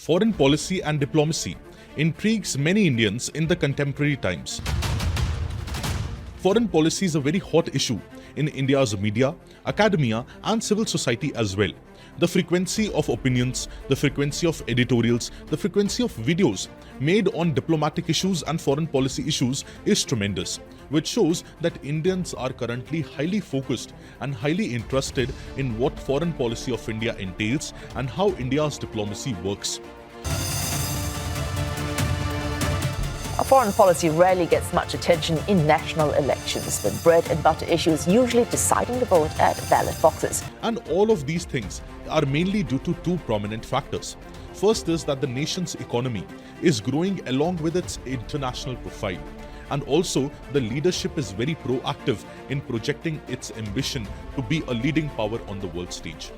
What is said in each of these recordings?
Foreign policy and diplomacy intrigues many Indians in the contemporary times. Foreign policy is a very hot issue in India's media, academia and civil society as well. The frequency of opinions, the frequency of editorials, the frequency of videos made on diplomatic issues and foreign policy issues is tremendous, which shows that Indians are currently highly focused and highly interested in what foreign policy of India entails and how India's diplomacy works. Foreign policy rarely gets much attention in national elections, but bread and butter issues usually deciding the vote at ballot boxes. And all of these things are mainly due to two prominent factors. First is that the nation's economy is growing along with its international profile. And also, the leadership is very proactive in projecting its ambition to be a leading power on the world stage.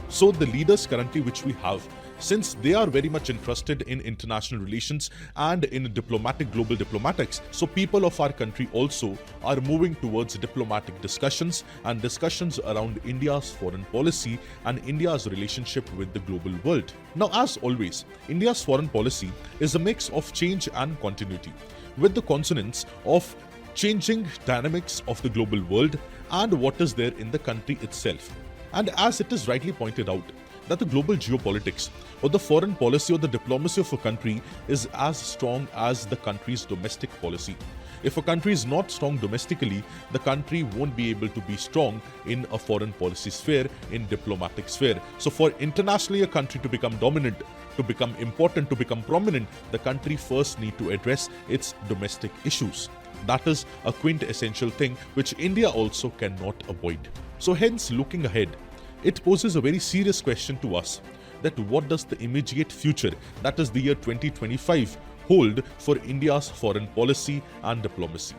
So the leaders currently which we have, since they are very much interested in international relations and in global diplomatics, so people of our country also are moving towards diplomatic discussions and discussions around India's foreign policy and India's relationship with the global world. Now, as always, India's foreign policy is a mix of change and continuity, with the consonance of changing dynamics of the global world and what is there in the country itself. And as it is rightly pointed out, that the global geopolitics or the foreign policy or the diplomacy of a country is as strong as the country's domestic policy. If a country is not strong domestically, the country won't be able to be strong in a foreign policy sphere, in diplomatic sphere. So for internationally a country to become dominant, to become important, to become prominent, the country first need to address its domestic issues. That is a quintessential thing which India also cannot avoid. So hence, looking ahead, it poses a very serious question to us that what does the immediate future, that is the year 2025, hold for India's foreign policy and diplomacy?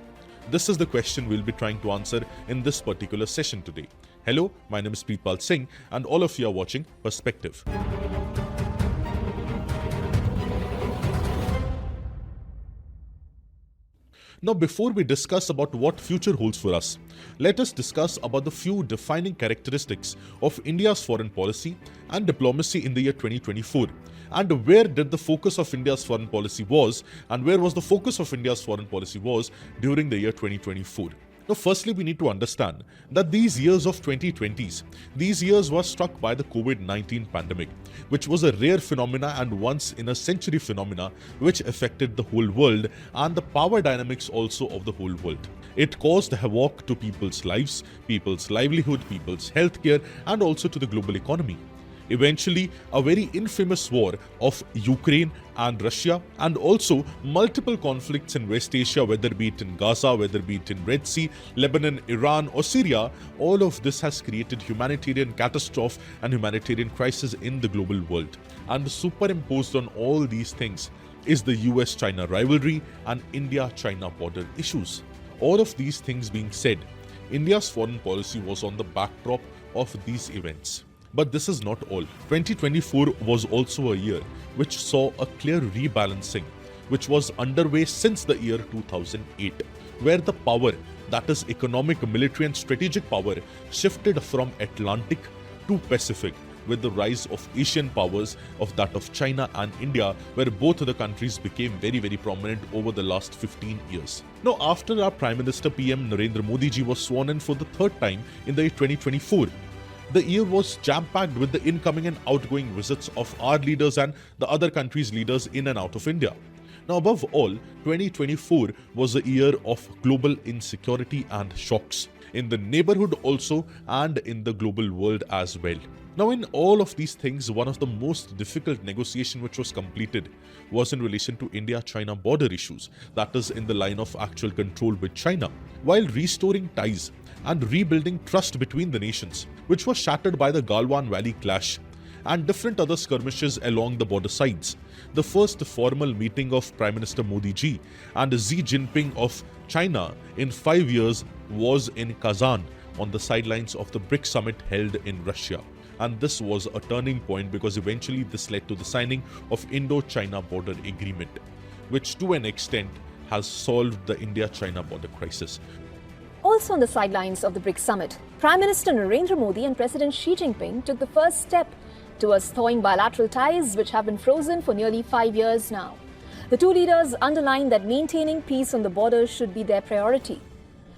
This is the question we'll be trying to answer in this particular session today. Hello, my name is Preetpal Singh and all of you are watching Perspective. Now, before we discuss about what future holds for us, let us discuss about the few defining characteristics of India's foreign policy and diplomacy in the year 2024. And where did the focus of India's foreign policy was, and where was the focus of India's foreign policy was during the year 2024. Now, firstly, we need to understand that these years of 2020s, these years were struck by the COVID-19 pandemic, which was a rare phenomena and once in a century phenomena which affected the whole world and the power dynamics also of the whole world. It caused havoc to people's lives, people's livelihood, people's healthcare, and also to the global economy. Eventually, a very infamous war of Ukraine and Russia, and also multiple conflicts in West Asia, whether be it in Gaza, whether be it in Red Sea, Lebanon, Iran or Syria, all of this has created humanitarian catastrophe and humanitarian crisis in the global world. And superimposed on all these things is the US-China rivalry and India-China border issues. All of these things being said, India's foreign policy was on the backdrop of these events. But this is not all. 2024 was also a year which saw a clear rebalancing, which was underway since the year 2008, where the power, that is economic, military and strategic power, shifted from Atlantic to Pacific, with the rise of Asian powers of that of China and India, where both of the countries became very, very prominent over the last 15 years. Now, after our Prime Minister PM Narendra Modi ji was sworn in for the third time in the year 2024, the year was jam-packed with the incoming and outgoing visits of our leaders and the other countries' leaders in and out of India. Now, above all, 2024 was a year of global insecurity and shocks in the neighborhood also and in the global world as well. Now, in all of these things, one of the most difficult negotiation which was completed was in relation to India-China border issues, that is in the line of actual control with China, while restoring ties and rebuilding trust between the nations, which was shattered by the Galwan Valley clash and different other skirmishes along the border sides. The first formal meeting of Prime Minister Modi ji and Xi Jinping of China in 5 years was in Kazan on the sidelines of the BRICS summit held in Russia. And this was a turning point because eventually this led to the signing of Indo-China border agreement, which to an extent has solved the India-China border crisis. Also on the sidelines of the BRICS summit, Prime Minister Narendra Modi and President Xi Jinping took the first step towards thawing bilateral ties which have been frozen for nearly 5 years now. The two leaders underlined that maintaining peace on the border should be their priority.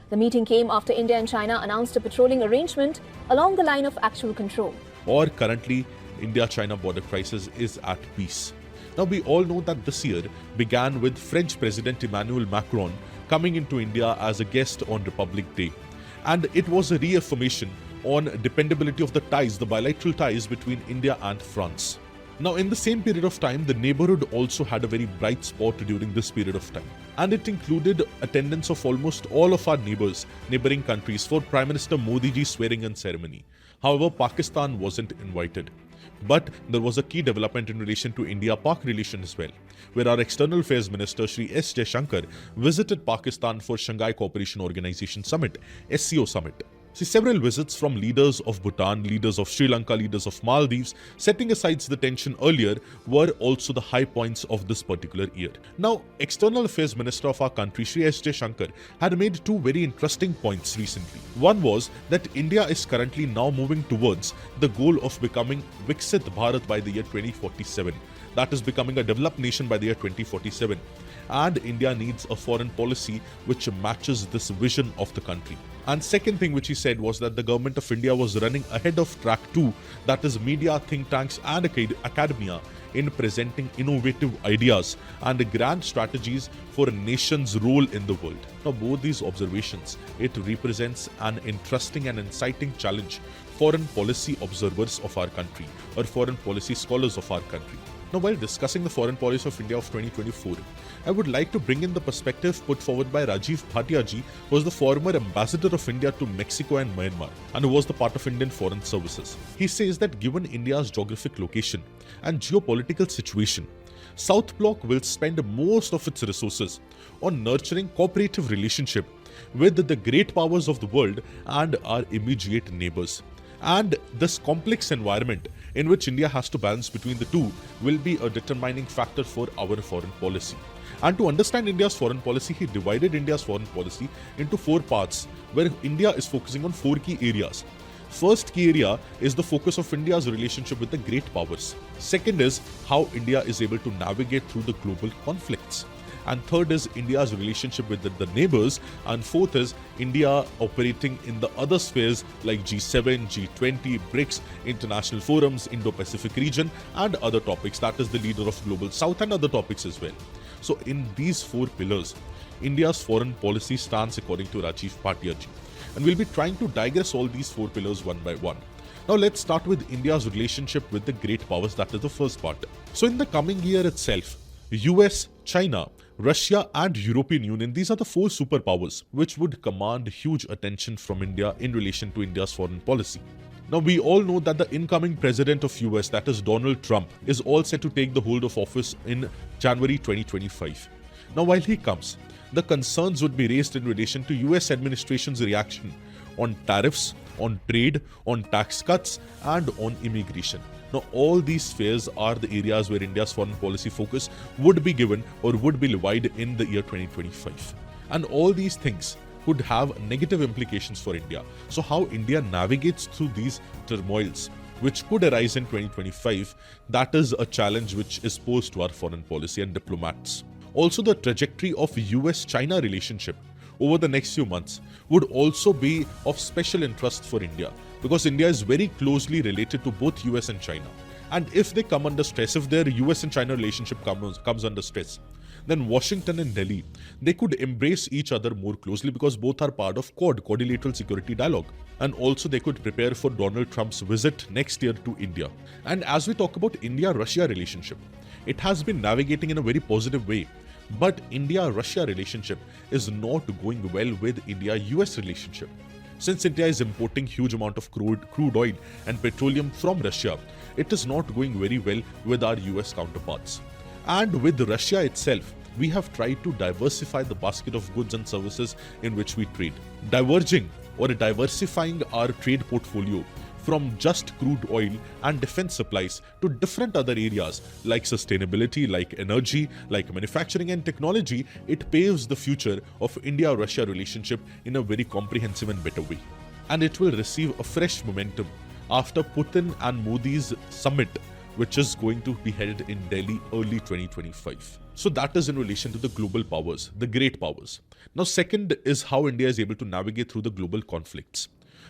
The meeting came after India and China announced a patrolling arrangement along the line of actual control. Or currently, India-China border crisis is at peace. Now, we all know that this year began with French President Emmanuel Macron coming into India as a guest on Republic Day. And it was a reaffirmation on dependability of the ties, the bilateral ties between India and France. Now, in the same period of time, the neighborhood also had a very bright spot during this period of time. And it included attendance of almost all of our neighboring countries for Prime Minister Modi ji's swearing-in ceremony. However, Pakistan wasn't invited. But there was a key development in relation to India-Pak relations as well, where our External Affairs Minister Shri S. Jaishankar visited Pakistan for Shanghai Cooperation Organization Summit, SCO Summit. See, several visits from leaders of Bhutan, leaders of Sri Lanka, leaders of Maldives, setting aside the tension earlier, were also the high points of this particular year. Now, External Affairs Minister of our country, Shri S. Jaishankar, had made two very interesting points recently. One was that India is currently now moving towards the goal of becoming Viksit Bharat by the year 2047. That is, becoming a developed nation by the year 2047. And India needs a foreign policy which matches this vision of the country. And second thing which he said was that the government of India was running ahead of track too, that is media, think tanks and academia, in presenting innovative ideas and grand strategies for a nation's role in the world. Now, both these observations, it represents an interesting and inciting challenge for foreign policy observers of our country or foreign policy scholars of our country. Now, while discussing the foreign policy of India of 2024, I would like to bring in the perspective put forward by Rajiv Bhatia, who was the former ambassador of India to Mexico and Myanmar and who was the part of Indian Foreign Services. He says that given India's geographic location and geopolitical situation, South Bloc will spend most of its resources on nurturing cooperative relationship with the great powers of the world and our immediate neighbors. And this complex environment in which India has to balance between the two will be a determining factor for our foreign policy. And to understand India's foreign policy, he divided India's foreign policy into four parts, where India is focusing on four key areas. First key area is the focus of India's relationship with the great powers. Second is how India is able to navigate through the global conflicts. And third is India's relationship with the neighbors. And fourth is India operating in the other spheres like G7, G20, BRICS, international forums, Indo-Pacific region, and other topics. That is the leader of Global South and other topics as well. So in these four pillars, India's foreign policy stands according to Rajiv Bhatia. And we'll be trying to digress all these four pillars one by one. Now let's start with India's relationship with the great powers. That is the first part. So in the coming year itself, US, China, Russia and European Union, these are the four superpowers which would command huge attention from India in relation to India's foreign policy. Now, we all know that the incoming president of US, that is Donald Trump, is all set to take the hold of office in January 2025. Now, while he comes, the concerns would be raised in relation to US administration's reaction on tariffs, on trade, on tax cuts and on immigration. Now, all these spheres are the areas where India's foreign policy focus would be given or would be levied in the year 2025. And all these things could have negative implications for India. So how India navigates through these turmoils, which could arise in 2025, that is a challenge which is posed to our foreign policy and diplomats. Also, the trajectory of US-China relationship over the next few months would also be of special interest for India, because India is very closely related to both US and China. And if they come under stress, if their US and China relationship comes under stress, then Washington and Delhi, they could embrace each other more closely because both are part of QUAD, Quadrilateral Security Dialogue. And also they could prepare for Donald Trump's visit next year to India. And as we talk about India-Russia relationship, it has been navigating in a very positive way. But India-Russia relationship is not going well with India-US relationship. Since India is importing huge amount of crude oil and petroleum from Russia, it is not going very well with our US counterparts. And with Russia itself, we have tried to diversify the basket of goods and services in which we trade. Diverging or diversifying our trade portfolio from just crude oil and defense supplies to different other areas like sustainability, like energy, like manufacturing and technology, it paves the future of India-Russia relationship in a very comprehensive and better way. And it will receive a fresh momentum after Putin and Modi's summit, which is going to be held in Delhi early 2025. So that is in relation to the global powers, the great powers. Now, second is how India is able to navigate through the global conflicts.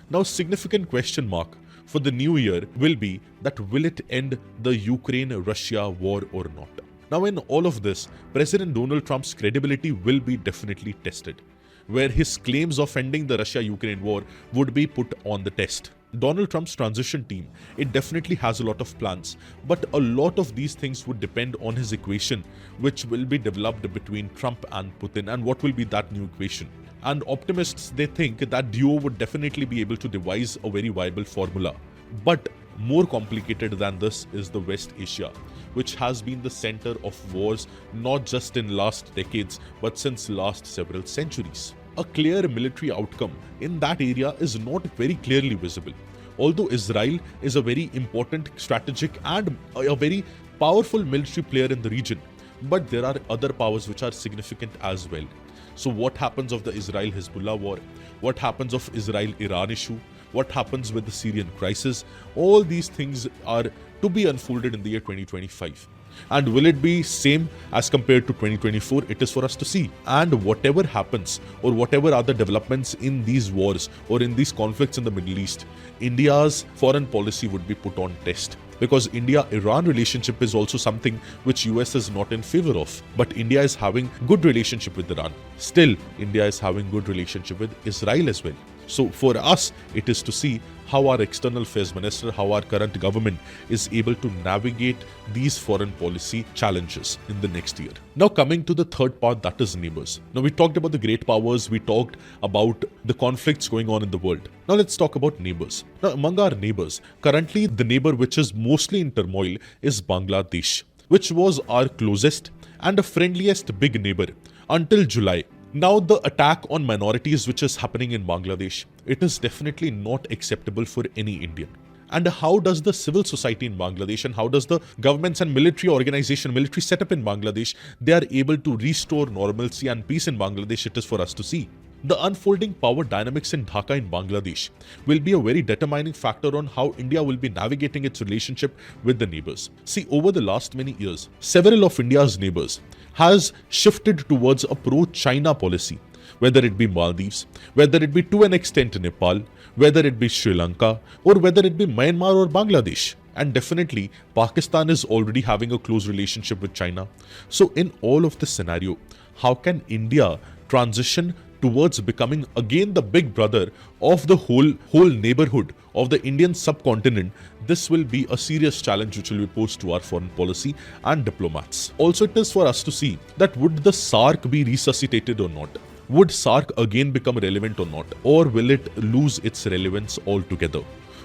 Now, significant question mark for the new year will be that will it end the Ukraine-Russia war or not? Now, in all of this, President Donald Trump's credibility will be definitely tested, where his claims of ending the Russia-Ukraine war would be put on the test. Donald Trump's transition team, it definitely has a lot of plans, but a lot of these things would depend on his equation, which will be developed between Trump and Putin, and what will be that new equation. And optimists, they think that duo would definitely be able to devise a very viable formula. But more complicated than this is the West Asia, which has been the center of wars not just in last decades, but since last several centuries. A clear military outcome in that area is not very clearly visible. Although Israel is a very important strategic and a very powerful military player in the region, but there are other powers which are significant as well. So what happens of the Israel-Hezbollah war? What happens of Israel-Iran issue? What happens with the Syrian crisis? All these things are to be unfolded in the year 2025. And will it be same as compared to 2024? It is for us to see. And whatever happens or whatever are the developments in these wars or in these conflicts in the Middle East, India's foreign policy would be put on test. Because India-Iran relationship is also something which US is not in favor of. But India is having good relationship with Iran. Still, India is having good relationship with Israel as well. So for us, it is to see how our external affairs minister, how our current government is able to navigate these foreign policy challenges in the next year. Now coming to the third part, that is neighbors. Now we talked about the great powers, we talked about the conflicts going on in the world. Now let's talk about neighbors. Now among our neighbors, currently the neighbor which is mostly in turmoil is Bangladesh, which was our closest and the friendliest big neighbor until July. Now the attack on minorities which is happening in Bangladesh, it is definitely not acceptable for any Indian. And how does the civil society in Bangladesh and how does the governments and military organization, military setup in Bangladesh, they are able to restore normalcy and peace in Bangladesh, it is for us to see. The unfolding power dynamics in Dhaka in Bangladesh will be a very determining factor on how India will be navigating its relationship with the neighbors. See, over the last many years, several of India's neighbors has shifted towards a pro-China policy, whether it be Maldives, whether it be to an extent Nepal, whether it be Sri Lanka, or whether it be Myanmar or Bangladesh. And definitely, Pakistan is already having a close relationship with China. So in all of this scenario, how can India transition towards becoming again the big brother of the whole neighborhood of the Indian subcontinent? This will be a serious challenge which will be posed to our foreign policy and diplomats. Also, it is for us to see that would the SAARC be resuscitated or not? Would SAARC again become relevant or not? Or will it lose its relevance altogether?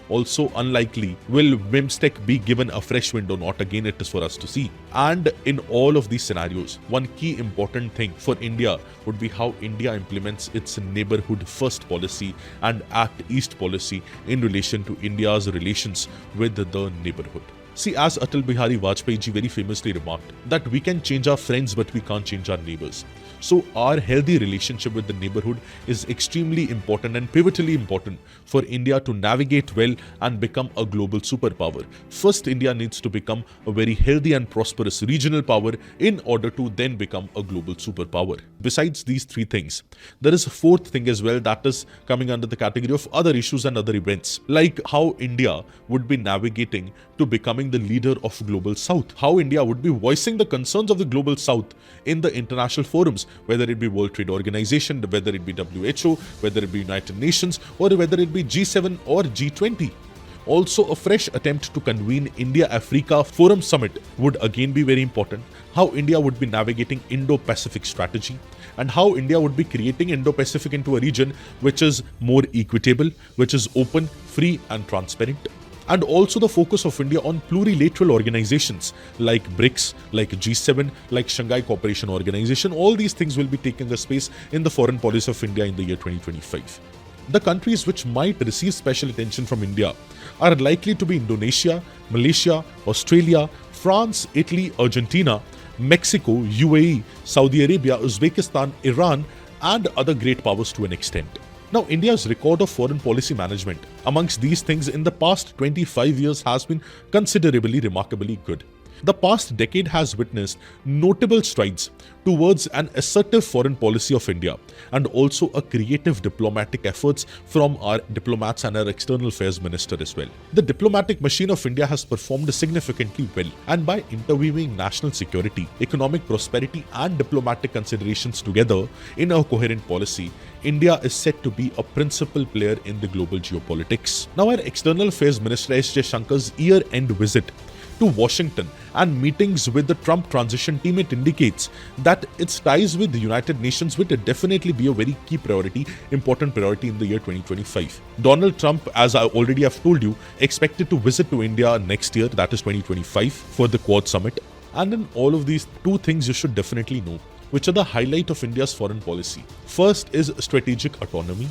Also unlikely, will BIMSTEC be given a fresh wind or not? Again, it is for us to see. And in all of these scenarios, one key important thing for India would be how India implements its neighborhood first policy and Act East policy in relation to India's relations with the neighborhood. See, as Atal Bihari Vajpayee ji very famously remarked, that we can change our friends but we can't change our neighbors. So our healthy relationship with the neighborhood is extremely important and pivotally important for India to navigate well and become a global superpower. First, India needs to become a very healthy and prosperous regional power in order to then become a global superpower. Besides these three things, there is a fourth thing as well that is coming under the category of other issues and other events, like how India would be navigating to becoming the leader of Global South, how India would be voicing the concerns of the Global South in the international forums, whether it be World Trade Organization, whether it be WHO, whether it be United Nations, or whether it be G7 or G20. Also, a fresh attempt to convene India-Africa Forum Summit would again be very important. How India would be navigating Indo-Pacific strategy and how India would be creating Indo-Pacific into a region which is more equitable, which is open, free and transparent. And also the focus of India on plurilateral organizations like BRICS, like G7, like Shanghai Cooperation Organization. All these things will be taking a space in the foreign policy of India in the year 2025. The countries which might receive special attention from India are likely to be Indonesia, Malaysia, Australia, France, Italy, Argentina, Mexico, UAE, Saudi Arabia, Uzbekistan, Iran, and other great powers to an extent. Now, India's record of foreign policy management amongst these things in the past 25 years has been considerably remarkably good. The past decade has witnessed notable strides towards an assertive foreign policy of India and also a creative diplomatic efforts from our diplomats and our external affairs minister as well. The diplomatic machine of India has performed significantly well, and by interweaving national security, economic prosperity and diplomatic considerations together in a coherent policy, India is set to be a principal player in the global geopolitics. Now, our external affairs minister S. Jaishankar's year-end visit to Washington and meetings with the Trump transition team, it indicates that its ties with the United Nations will definitely be a very key priority, important priority in the year 2025. Donald Trump, as I already have told you, expected to visit to India next year, that is 2025, for the Quad Summit. And in all of these two things you should definitely know, which are the highlight of India's foreign policy. First is strategic autonomy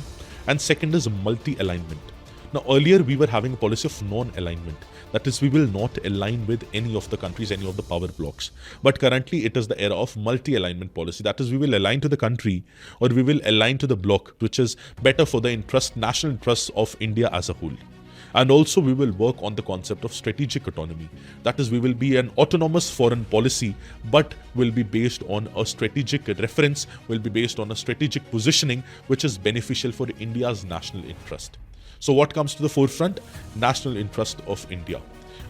and second is multi-alignment. Now, earlier we were having a policy of non-alignment. That is, we will not align with any of the countries, any of the power blocks. But currently, it is the era of multi-alignment policy. That is, we will align to the country or we will align to the bloc, which is better for the national interests of India as a whole. And also, we will work on the concept of strategic autonomy. That is, we will be an autonomous foreign policy, but will be based on a strategic reference, will be based on a strategic positioning, which is beneficial for India's national interest. So what comes to the forefront? National interest of India.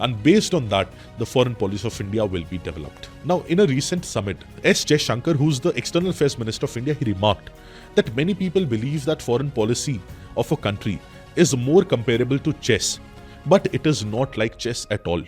And based on that, the foreign policy of India will be developed. Now, in a recent summit, S. Jaishankar, who's the External Affairs Minister of India, he remarked that many people believe that foreign policy of a country is more comparable to chess, but it is not like chess at all.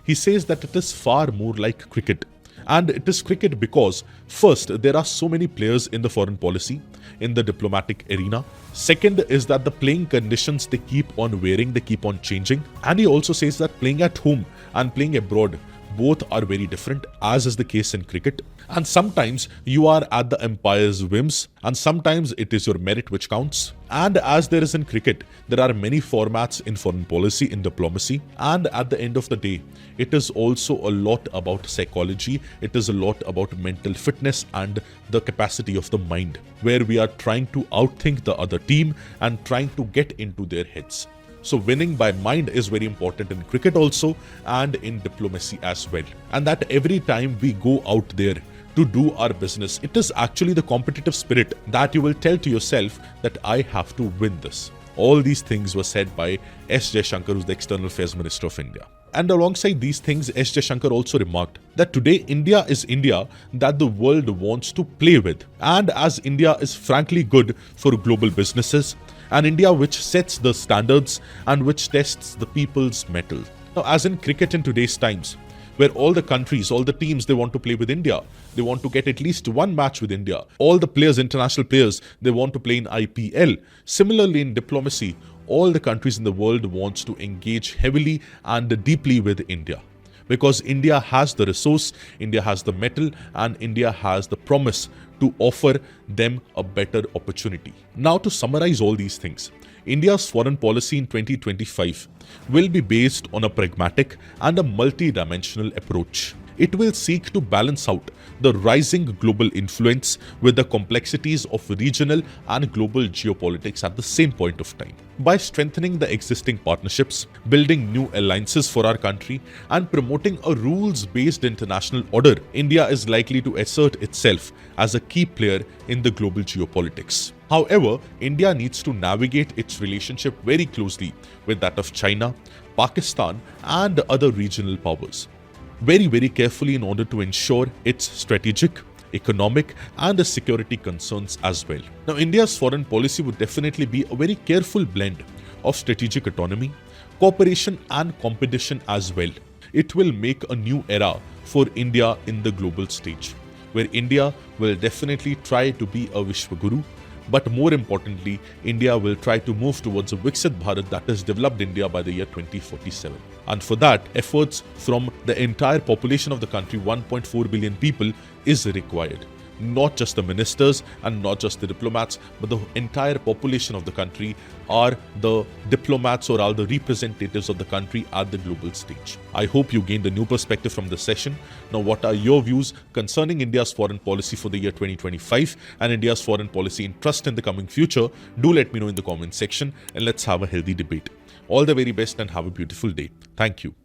He says that it is far more like cricket. And it is cricket because, first, there are so many players in the foreign policy, in the diplomatic arena. Second is that the playing conditions, they keep on varying, they keep on changing. And he also says that playing at home and playing abroad, both are very different, as is the case in cricket. And sometimes you are at the umpire's whims, and sometimes it is your merit which counts. And as there is in cricket, there are many formats in foreign policy, in diplomacy. And at the end of the day, it is also a lot about psychology. It is a lot about mental fitness and the capacity of the mind, where we are trying to outthink the other team and trying to get into their heads. So winning by mind is very important in cricket also and in diplomacy as well. And that every time we go out there to do our business, it is actually the competitive spirit that you will tell to yourself that I have to win this. All these things were said by S. Jaishankar, who's the External Affairs Minister of India. And alongside these things, S. Jaishankar also remarked that today India is India that the world wants to play with. And as India is frankly good for global businesses, and India which sets the standards and which tests the people's mettle. Now, as in cricket in today's times, where all the countries, all the teams, they want to play with India. They want to get at least one match with India. All the players, international players, they want to play in IPL. Similarly, in diplomacy, all the countries in the world wants to engage heavily and deeply with India. Because India has the resource, India has the metal, and India has the promise to offer them a better opportunity. Now, to summarize all these things, India's foreign policy in 2025 will be based on a pragmatic and a multi-dimensional approach. It will seek to balance out the rising global influence with the complexities of regional and global geopolitics at the same point of time. By strengthening the existing partnerships, building new alliances for our country, and promoting a rules-based international order, India is likely to assert itself as a key player in the global geopolitics. However, India needs to navigate its relationship very closely with that of China, Pakistan, and other regional powers. Very, very carefully in order to ensure its strategic, economic, and security concerns as well. Now, India's foreign policy would definitely be a very careful blend of strategic autonomy, cooperation, and competition as well. It will make a new era for India in the global stage, where India will definitely try to be a Vishwaguru, but more importantly, India will try to move towards a Viksit Bharat, that is developed India, by the year 2047. And for that, efforts from the entire population of the country, 1.4 billion people, is required. not just the ministers and not just the diplomats, but the entire population of the country are the diplomats or are the representatives of the country at the global stage. I hope you gained a new perspective from this session. Now, what are your views concerning India's foreign policy for the year 2025 and India's foreign policy interest in the coming future? Do let me know in the comment section and let's have a healthy debate. All the very best and have a beautiful day. Thank you.